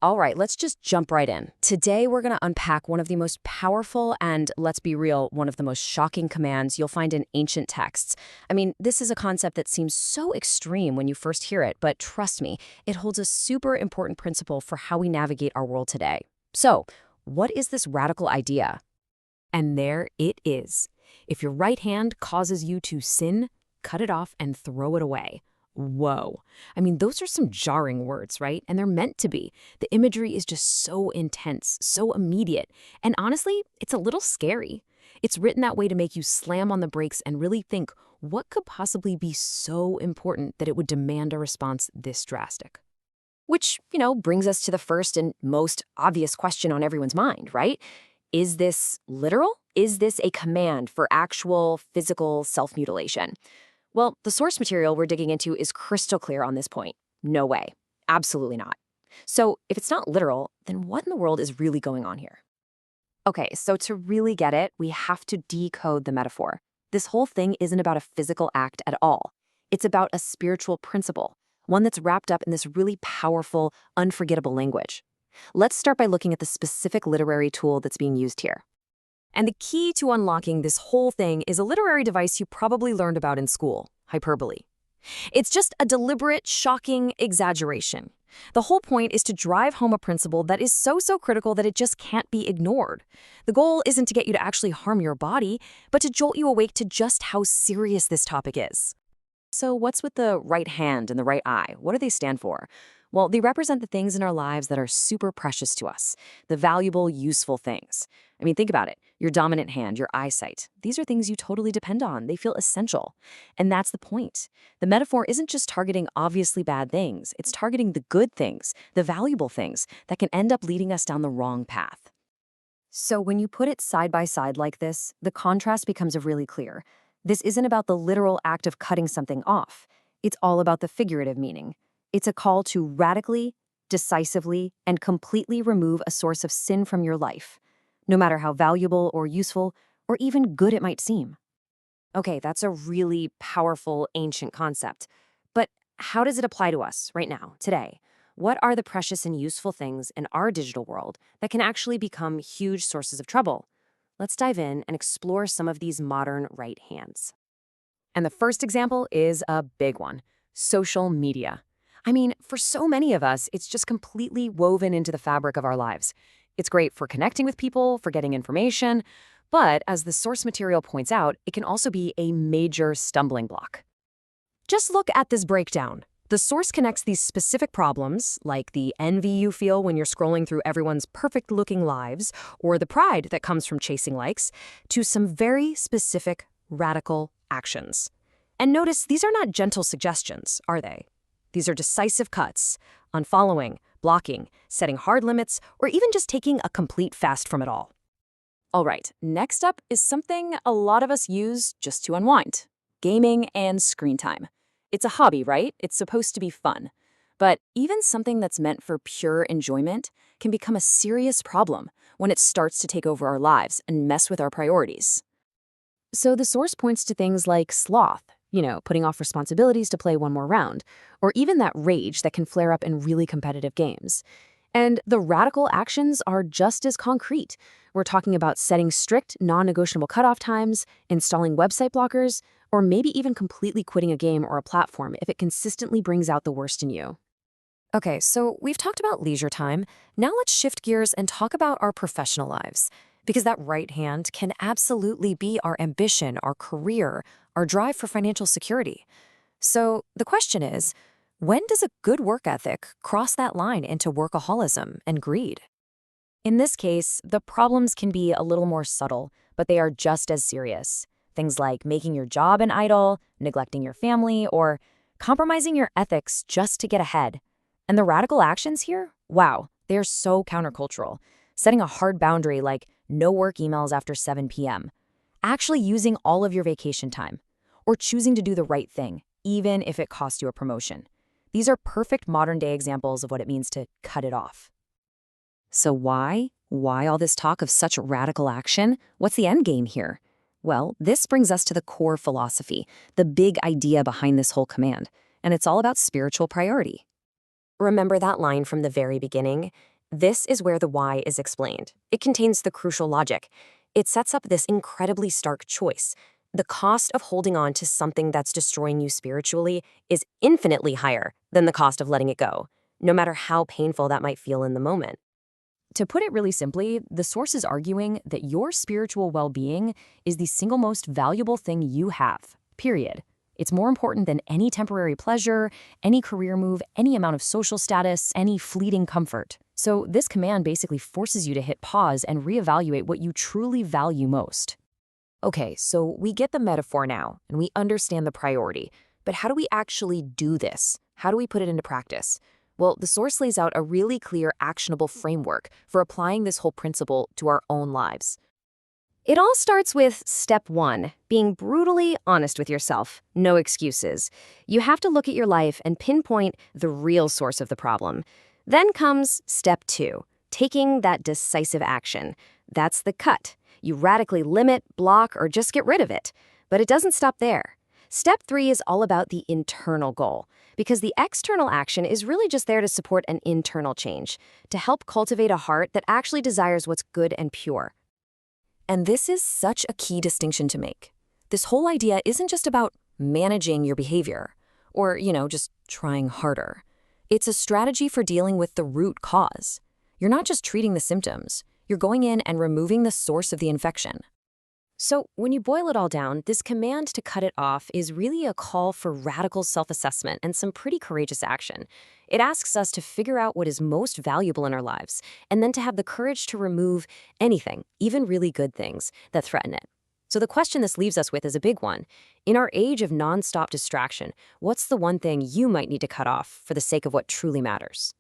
All right, let's just jump right in. Today, we're going to unpack one of the most powerful and, let's be real, one of the most shocking commands you'll find in ancient texts. I mean, this is a concept that seems so extreme when you first hear it, but trust me, it holds a super important principle for how we navigate our world today. So, what is this radical idea? And there it is. If your right hand causes you to sin, cut it off and throw it away. Whoa. I mean, those are some jarring words, right? And they're meant to be. The imagery is just so intense, so immediate. And honestly, it's a little scary. It's written that way to make you slam on the brakes and really think, what could possibly be so important that it would demand a response this drastic? Which, brings us to the first and most obvious question on everyone's mind, right? Is this literal? Is this a command for actual physical self-mutilation? Well, the source material we're digging into is crystal clear on this point. No way. Absolutely not. So if it's not literal, then what in the world is really going on here? Okay, so to really get it, we have to decode the metaphor. This whole thing isn't about a physical act at all. It's about a spiritual principle, one that's wrapped up in this really powerful, unforgettable language. Let's start by looking at the specific literary tool that's being used here. And the key to unlocking this whole thing is a literary device you probably learned about in school, hyperbole. It's just a deliberate, shocking exaggeration. The whole point is to drive home a principle that is so critical that it just can't be ignored. The goal isn't to get you to actually harm your body, but to jolt you awake to just how serious this topic is. So what's with the right hand and the right eye? What do they stand for? Well, they represent the things in our lives that are super precious to us, the valuable, useful things. I mean, think about it. Your dominant hand, your eyesight. These are things you totally depend on. They feel essential. And that's the point. The metaphor isn't just targeting obviously bad things. It's targeting the good things, the valuable things that can end up leading us down the wrong path. So when you put it side by side like this, the contrast becomes really clear. This isn't about the literal act of cutting something off. It's all about the figurative meaning. It's a call to radically, decisively, and completely remove a source of sin from your life, no matter how valuable or useful or even good it might seem. Okay, that's a really powerful ancient concept. But how does it apply to us right now, today? What are the precious and useful things in our digital world that can actually become huge sources of trouble? Let's dive in and explore some of these modern right hands. And the first example is a big one: social media. I mean, for so many of us, it's just completely woven into the fabric of our lives. It's great for connecting with people, for getting information, but as the source material points out, it can also be a major stumbling block. Just look at this breakdown. The source connects these specific problems, like the envy you feel when you're scrolling through everyone's perfect-looking lives, or the pride that comes from chasing likes, to some very specific, radical actions. And notice, these are not gentle suggestions, are they? These are decisive cuts, unfollowing, blocking, setting hard limits, or even just taking a complete fast from it all. All right, next up is something a lot of us use just to unwind: gaming and screen time. It's a hobby, right? It's supposed to be fun. But even something that's meant for pure enjoyment can become a serious problem when it starts to take over our lives and mess with our priorities. So the source points to things like sloth, putting off responsibilities to play one more round, or even that rage that can flare up in really competitive games. And the radical actions are just as concrete. We're talking about setting strict, non-negotiable cutoff times, installing website blockers, or maybe even completely quitting a game or a platform if it consistently brings out the worst in you. Okay, so we've talked about leisure time. Now let's shift gears and talk about our professional lives. Because that right hand can absolutely be our ambition, our career, our drive for financial security. So the question is, when does a good work ethic cross that line into workaholism and greed? In this case, the problems can be a little more subtle, but they are just as serious. Things like making your job an idol, neglecting your family, or compromising your ethics just to get ahead. And the radical actions here? Wow, they're so countercultural. Setting a hard boundary like no work emails after 7 p.m., actually using all of your vacation time, or choosing to do the right thing, even if it costs you a promotion. These are perfect modern-day examples of what it means to cut it off. So why? Why all this talk of such radical action? What's the end game here? Well, this brings us to the core philosophy, the big idea behind this whole command, and it's all about spiritual priority. Remember that line from the very beginning? This is where the why is explained. It contains the crucial logic. It sets up this incredibly stark choice. The cost of holding on to something that's destroying you spiritually is infinitely higher than the cost of letting it go, no matter how painful that might feel in the moment. To put it really simply, the source is arguing that your spiritual well-being is the single most valuable thing you have, period. It's more important than any temporary pleasure, any career move, any amount of social status, any fleeting comfort. So this command basically forces you to hit pause and reevaluate what you truly value most. Okay, so we get the metaphor now, and we understand the priority. But how do we actually do this? How do we put it into practice? Well, the source lays out a really clear, actionable framework for applying this whole principle to our own lives. It all starts with step 1, being brutally honest with yourself. No excuses. You have to look at your life and pinpoint the real source of the problem. Then comes step 2, taking that decisive action. That's the cut. You radically limit, block, or just get rid of it. But it doesn't stop there. Step 3 is all about the internal goal, because the external action is really just there to support an internal change, to help cultivate a heart that actually desires what's good and pure. And this is such a key distinction to make. This whole idea isn't just about managing your behavior or, just trying harder. It's a strategy for dealing with the root cause. You're not just treating the symptoms. You're going in and removing the source of the infection. So when you boil it all down, this command to cut it off is really a call for radical self-assessment and some pretty courageous action. It asks us to figure out what is most valuable in our lives, and then to have the courage to remove anything, even really good things, that threaten it. So the question this leaves us with is a big one. In our age of nonstop distraction, what's the one thing you might need to cut off for the sake of what truly matters?